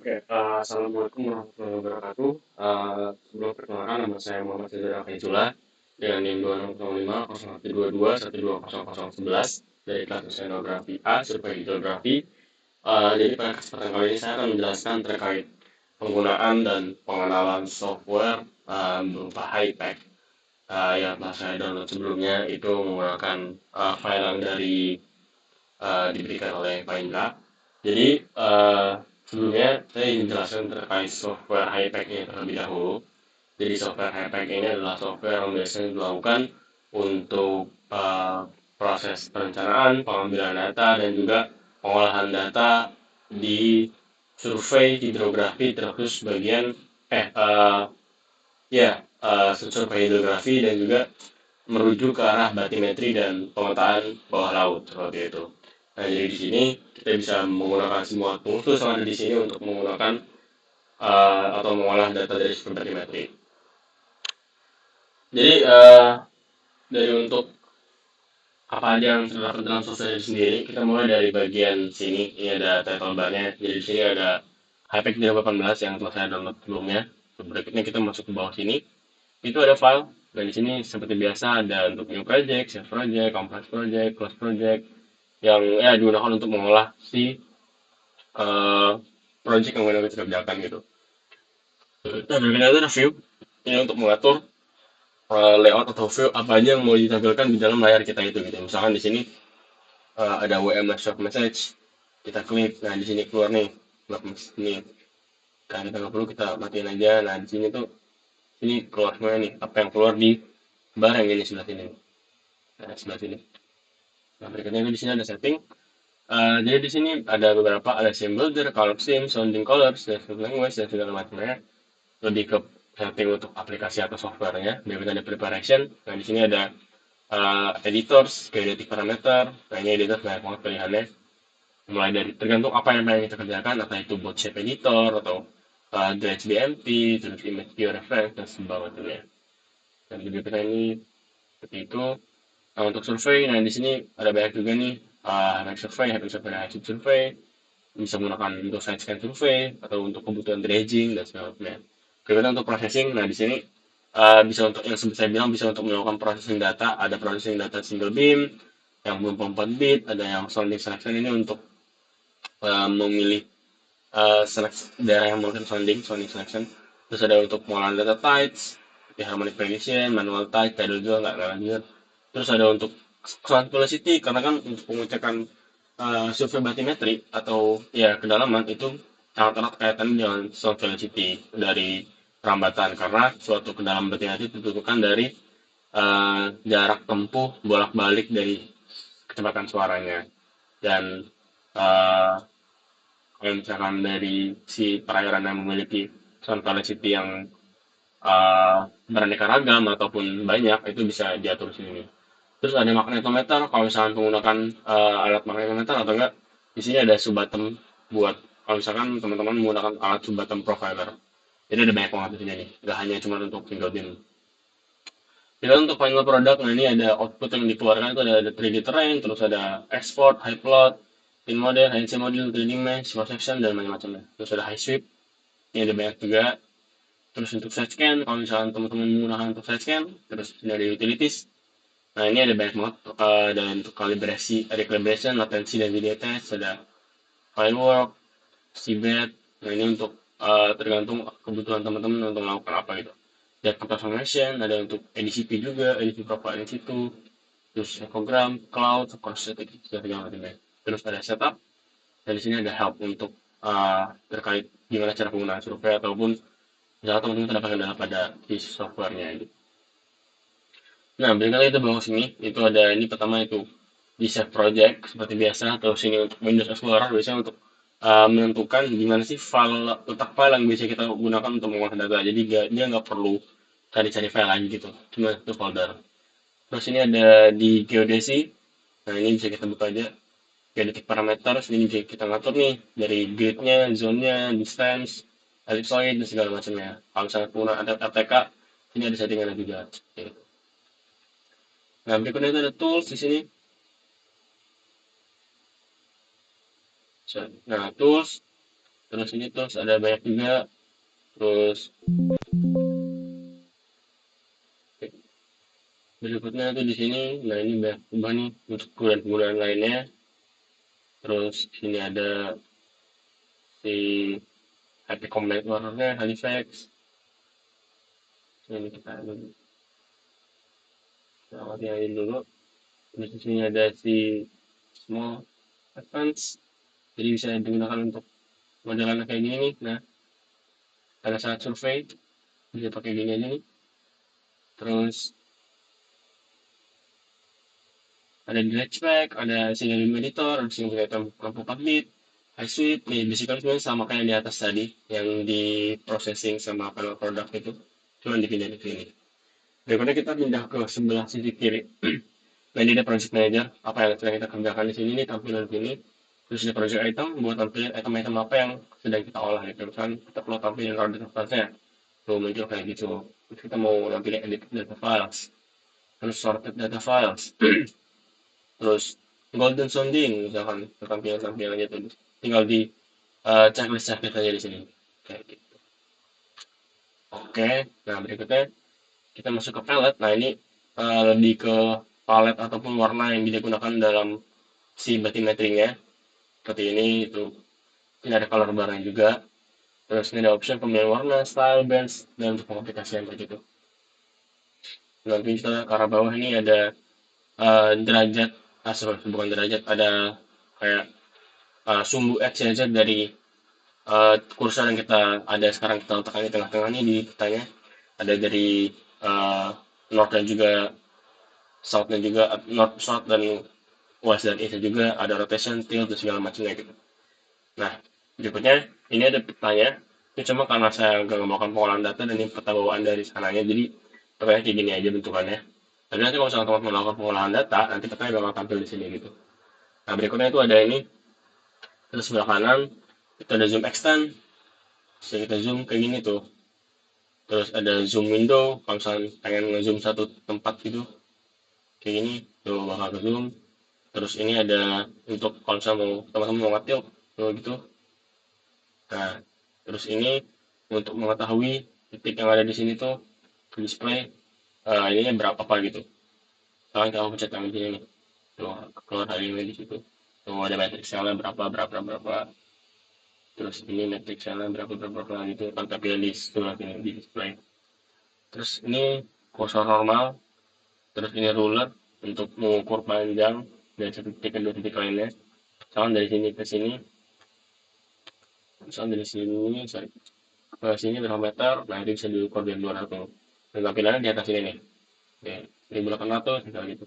Oke, Assalamualaikum warahmatullahi wabarakatuh. Sebelum perkenalkan, nama saya Muhammad Zazara Faizullah dengan NIM 2605-122-1200011 dari kelas Oceanografi A, Survei Hidrografi. Jadi pada kesempatan kali ini saya akan menjelaskan terkait penggunaan dan pengenalan software berupa HiPack yang telah saya download sebelumnya itu menggunakan file yang diberikan oleh Pak Indra. Jadi sebelumnya saya ingin menjelaskan terkait software HiPack ini terlebih dahulu. Jadi software HiPack ini adalah software yang biasanya dilakukan untuk proses perencanaan, pengambilan data, dan juga pengolahan data di survei hidrografi terkhusus bagian survei hidrografi dan juga merujuk ke arah batimetri dan pemetaan bawah laut seperti itu. Nah, jadi di sini kita bisa menggunakan semua tools yang ada di sini untuk menggunakan atau mengolah data dari sumber batimetri. Jadi dari untuk apa aja yang terdapat dalam software ini sendiri, kita mulai dari bagian sini. Ini ada title bar-nya. Jadi di sini ada HiPack 2018 yang telah saya download sebelumnya. Berikutnya kita masuk ke bawah sini. Itu ada file. Dan di sini seperti biasa ada untuk new project, save project, compress project, close project, yang digunakan untuk mengolah si project yang kita kerjakan gitu. Nah, berikutnya itu ada view. Ini untuk mengatur layout atau view apa aja yang mau ditampilkan di dalam layar kita itu gitu. Misalkan di sini ada WM short message, kita klik, nah di sini keluar nih, keluar ini. Nah, kita nggak perlu, kita matiin aja. Nah, di sini tuh ini keluar semuanya nih, apa yang keluar di bar yang ini sebelah sini. Nah, sebelah sini. Nah, berikutnya di sini ada setting. Jadi di sini ada beberapa, ada sim builder, color sim, sounding colors, dan language dan segala macamnya. Lebih ke setting untuk aplikasi atau softwarenya. Berikutnya ada preparation. Nah di sini ada editors, geodetic parameter. Nah ini editor banyak banget pilihannya. Mulai dari tergantung apa yang pengen kita kerjakan, atau itu buat shape editor atau dredge BMP, terus image georeference dan sebagainya. Dan berikutnya ini seperti itu. Nah, untuk survei, nah di sini ada banyak juga nih, Hybrid survey, dan hybrid survey, bisa menggunakan untuk side scan survey atau untuk kebutuhan dredging dan sebagainya. Kemudian untuk processing, nah di sini bisa untuk yang seperti saya bilang, bisa untuk melakukan processing data. Ada processing data single beam yang 24 bit, ada yang sounding selection ini untuk memilih daerah yang melakukan sounding selection. Terus ada untuk pengolahan data types, seperti harmonic prediction, manual type, tidal juga nggak lanjut. Terus ada untuk sound velocity, karena kan untuk pengecekan survei batimetri atau ya kedalaman itu sangat erat kaitan dengan sound velocity dari perambatan, karena suatu kedalaman batimetri ditentukan dari jarak tempuh bolak-balik dari kecepatan suaranya. Dan uh, kalau misalkan dari si perairan yang memiliki sound velocity yang beraneka ragam ataupun banyak, itu bisa diatur di sini. Terus ada magnetometer, kalau misalkan menggunakan alat magnetometer atau enggak, di sini ada subatem buat kalau misalkan teman-teman menggunakan alat subatem profiler. Jadi ada banyak banget di sini nih, nggak hanya cuma untuk single beam. Jadi untuk final product, nah ini ada output yang dikeluarkan itu ada 3D terrain, terus ada export, high plot, in model, HNC model, 3D mesh, cross section, dan macam-macamnya. Terus ada high sweep, ini ada banyak juga. Terus untuk side scan, kalau misalkan teman-teman menggunakan untuk side scan, terus ini ada utilities. Nah ini ada banyak banget, dan untuk kalibrasi, ada calibration, latency, dan video test, ada firework, seabed. Nah ini untuk tergantung kebutuhan teman-teman untuk melakukan apa gitu. Data transformation, ada untuk EDCP juga, EDCP profile di situ, terus ecogram, cloud, cross static, segala macamnya. Terus ada setup, dan di sini ada help untuk terkait gimana cara penggunaan survei, ataupun misalnya teman-teman tidak pakai data pada di softwarenya gitu. Nah, berikutnya itu bawah sini, itu ada ini pertama itu di save project seperti biasa, atau sini untuk Windows Explorer biasanya untuk menentukan gimana sih file, letak file yang bisa kita gunakan untuk mengolah data. Jadi dia nggak perlu cari-cari file lagi gitu, cuma itu folder. Terus ini ada di geodesi, nah ini bisa kita buka aja, geodetic parameter, ini bisa kita ngatur nih dari gridnya, zone-nya, distance, ellipsoid, dan segala macamnya. Kalau misalnya penggunaan ada ATK, ini ada settingannya juga. Oke. Nah, berikutnya itu ada tools di sini. Nah, tools. Terus ini terus ada banyak juga. Terus berikutnya tuh di sini, nah ini banyak ubah nih untuk penggunaan lainnya. Terus sini ada si happy combine warnanya Halifax. Ini kita lihatin dulu. Terus di sini ada si small advance. Jadi bisa digunakan untuk modelan kayak gini nih. Nah, pada saat survei bisa pakai gini aja nih. Terus ada delete track, ada single editor, ada single editor lampu public, high sweep. Nih, basically sebenarnya sama kayak di atas tadi yang di processing sama panel produk itu. Cuma dipindah di sini. Berikutnya kita pindah ke sebelah sisi kiri. Nah, ini ada project manager. Apa yang sedang kita kerjakan di sini nih tampilan sini. Terus ada project item buat tampilin item-item apa yang sedang kita olah gitu. Misalkan kita perlu tampilin raw data filesnya. Tuh muncul kayak gitu. Terus kita mau nampilin edit data files. Terus sorted data files. Terus golden sounding misalkan tampilan-tampilannya tuh. Tinggal di checklist-checklist aja di sini. Kayak gitu. Oke, nah berikutnya kita masuk ke palette. Nah ini lebih ke palet ataupun warna yang digunakan dalam si bathymetry-nya. Seperti ini itu. Ini ada color bar-nya juga. Terus ini ada option pemilihan warna, style, bands, dan untuk pengaplikasian kayak gitu. Nanti kita ke arah bawah ini ada derajat, sorry, bukan derajat, ada kayak sumbu XYZ dari kursor yang kita ada sekarang kita letakkan di tengah-tengah ini di petanya. Ada dari north dan juga south dan juga north, south dan west dan east juga ada rotation, tilt dan segala macamnya gitu. Nah, berikutnya ini ada petanya. Ini cuma karena saya nggak melakukan pengolahan data dan ini peta bawaan dari sananya, jadi petanya kayak gini aja bentukannya. Tapi nanti kalau misalnya teman melakukan pengolahan data, nanti petanya bakal tampil di sini gitu. Nah, berikutnya itu ada ini. Terus sebelah kanan itu ada zoom extend. Bisa kita zoom kayak gini tuh. Terus ada zoom window, kalau misalnya pengen nge-zoom satu tempat gitu. Kayak gini, tuh bakal ke zoom. Terus ini ada untuk kalau misalnya mau teman-teman mau nge-tilt, tuh gitu. Nah, terus ini untuk mengetahui titik yang ada di sini tuh display ininya berapa apa gitu. Kalian kalau pencet yang di sini nih, tuh keluar hari ini di situ. Tuh ada matrix cell-nya berapa. Terus ini matrix cell-nya berapa gitu. Kan tapi di sebelah sini di display. Terus ini kursor normal. Terus ini ruler untuk mengukur panjang dari satu titik ke dua titik lainnya. Misalkan dari sini ke sini, misalkan dari sini, sorry, ke sini berapa meter, nah itu bisa diukur dari luar atau dan tampilannya di atas ini nih. Oke, 1800 misalnya gitu.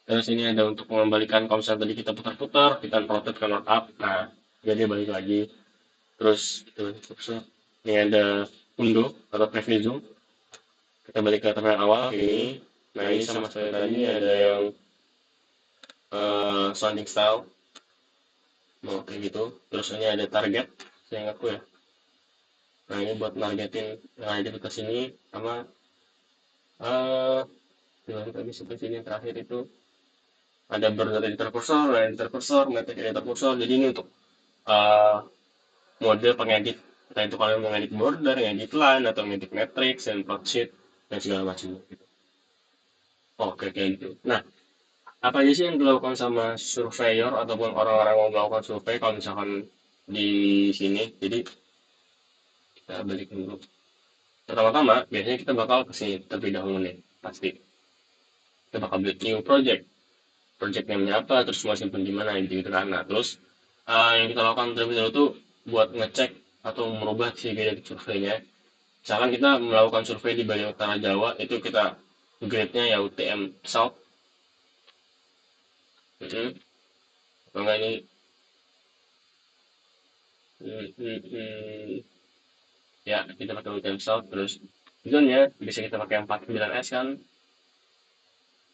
Terus ini ada untuk mengembalikan kalau misalnya tadi kita putar-putar, kita rotate ke north up, nah jadi balik lagi. Terus ini ada window atau preview zoom. Kita balik ke tampilan awal ini. Nah ini sama saya tadi ada yang sounding style, mau kayak gitu. Terus ini ada target, saya ingatku ya. Nah ini buat nargetin yang ada di sini sama dengan tadi seperti ini terakhir itu ada border editor cursor, line editor cursor, matrix editor cursor. Jadi ini untuk uh, mode pengedit. Nah itu kalian mau ngedit border, ngedit line, atau ngedit matrix, dan plot sheet, dan segala macam. Gitu. Oke, kayak gitu. Nah, apa aja sih yang dilakukan sama surveyor ataupun orang-orang yang mau melakukan survei kalau misalkan di sini? Jadi kita balik dulu. Pertama-tama, biasanya kita bakal ke sini terlebih dahulu nih, pasti. Kita bakal build new project. Project namanya apa, terus mau simpen di mana, gitu kan. Nah, terus yang kita lakukan terlebih dahulu tuh buat ngecek atau merubah si gradient surveinya. Misalkan kita melakukan survei di bagian utara Jawa, itu kita grade-nya ya UTM South. Atau enggak ini ya kita pakai UTM South, terus zone-nya bisa kita pakai 49S kan.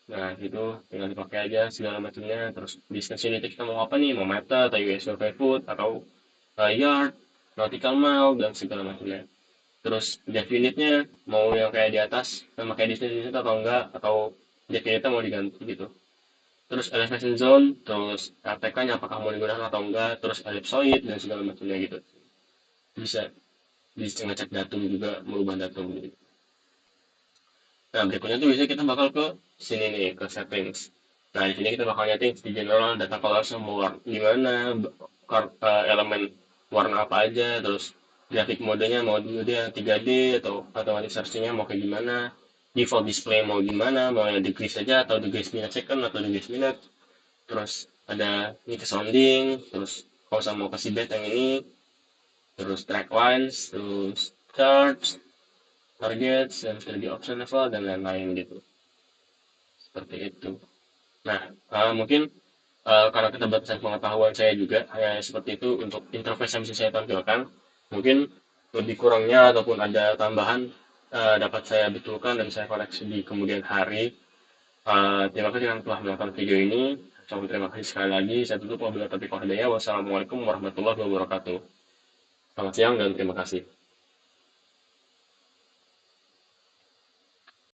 Nah itu tinggal dipakai aja segala macamnya. Terus distance unit kita mau apa nih, mau meter atau US survey foot atau yard, nautical mile, dan segala macamnya. Terus depth unitnya mau yang kayak di atas sama kayak distance unit atau enggak, atau depth unitnya mau diganti gitu. Terus elevation zone, terus RTK nya apakah mau digunakan atau enggak, terus ellipsoid dan segala macamnya gitu. bisa ngecek datum juga, merubah datum gitu. Nah, berikutnya tuh biasanya kita bakal ke sini nih, ke settings. Nah, di sini kita bakal nyeting di general data color mau gimana, elemen warna apa aja, terus grafik modenya mau dia 3D atau automatic searching-nya mau kayak gimana, default display mau gimana, mau yang degrees saja atau degrees minute second atau degrees minute, terus ada ini ke sounding, terus kalau saya mau kasih bed yang ini, terus track lines, terus charts, targets, dan strategi option level, dan lain-lain gitu. Seperti itu. Nah, mungkin karena keterbatasan pengetahuan saya juga, seperti itu untuk interface yang bisa saya tampilkan. Mungkin lebih kurangnya ataupun ada tambahan dapat saya betulkan dan saya koreksi di kemudian hari. Terima kasih yang telah menonton video ini. Terima kasih sekali lagi. Saya tutup wabillahi taufiq wal hidayah. Wassalamualaikum warahmatullahi wabarakatuh. Selamat siang dan terima kasih.